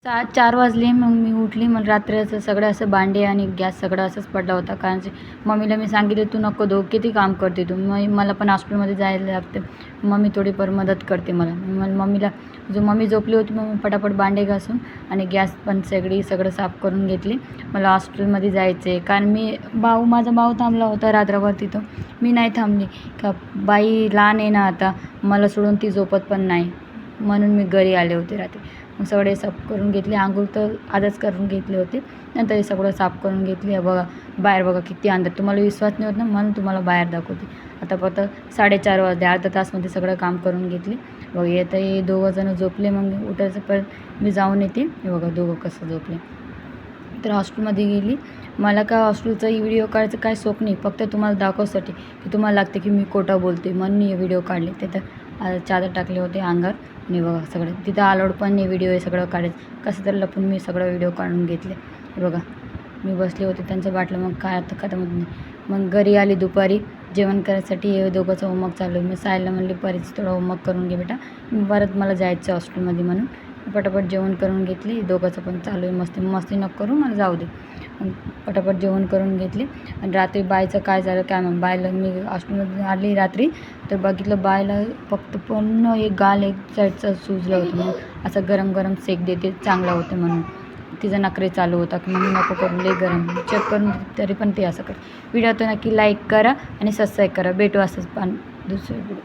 4 वाजले. मग मी उठली. मग रात्रीचं सगळं असं भांडे आणि गॅस सगळं असंच पडला होता. कारण मम्मीला मी सांगितले, "तू नको धुवू, किती काम करते तू." मला पण हॉस्पिटलमध्ये जायला लागते. मम्मी थोडीफार मदत करते मला. मग मम्मीला मम्मी झोपली होती, मग मी पटापट भांडे घासून आणि गॅस पण सगळं साफ करून घेतली. मला हॉस्पिटलमध्ये जायचं आहे. कारण माझा भाऊ थांबला होता रात्रभर तिथं. मी नाही थांबली. का बाई लहान आहे ना आता, मला सोडून ती झोपत पण नाही. म्हणून मी घरी आले होते रात्री. मग सगळे साफ करून घेतले. अंघोळ तर आजच करून घेतले होते. नंतर हे सगळं साफ करून घेतली. बघा बाहेर बघा किती अंधार. तुम्हाला विश्वास नाही होत ना, म्हणून तुम्हाला बाहेर दाखवते. आता फक्त 4:30 वाजले. अर्धा तासमध्ये सगळं काम करून घेतले. बघा येतं हे दोघंजणं झोपले. मग उठायचं परत मी जाऊन येते. हे बघा दोघं कसं झोपले. तर हॉस्टेलमध्ये गेली. मला काय हॉस्टेलचा व्हिडिओ काढायचं काय शौक नाही. फक्त तुम्हाला दाखवण्यासाठी की तुम्हाला लागते की मी खोटं बोलते, म्हणून हे व्हिडिओ काढले. तिथं चादर टाकले होते अंगावर आणि बघा सगळं तिथं अलाउड पण नाही व्हिडिओ हे सगळं काढायचं. कसं तर लपून मी सगळं व्हिडिओ काढून घेतले. बघा मी बसले होते त्यांचं वाटलं. मग काय आता खतम होत नाही. मग घरी आली दुपारी जेवण करायसाठी. हे दोघंचं होमवर्क चालू आहे. मी सायला म्हणले परीचं थोडं होमवर्क करून घे बेटा, परत मला जायचं हॉस्टेलमध्ये म्हणून पटापट जेवण करून घेतली. दोघांचं पण चालू आहे मस्ती नको करू, मला जाऊ दे. मग पटापट जेवण करून घेतले. आणि रात्री बायचं काय झालं काय मग बायला मी हॉस्टेलमध्ये आली रात्री तर बघितलं बायला फक्त पूर्ण एक गाल एक साईडचं सुजलं होतं. मग असं गरम गरम सेक देते चांगलं होतं म्हणून तिचा नखरे चालू होता की मग नको करून लई गरम चेक करून तरी पण ते असं कर. व्हिडिओ तर नक्की लाईक करा आणि सबस्क्राईब करा. भेटू असंच पण दुसरं व्हिडिओ.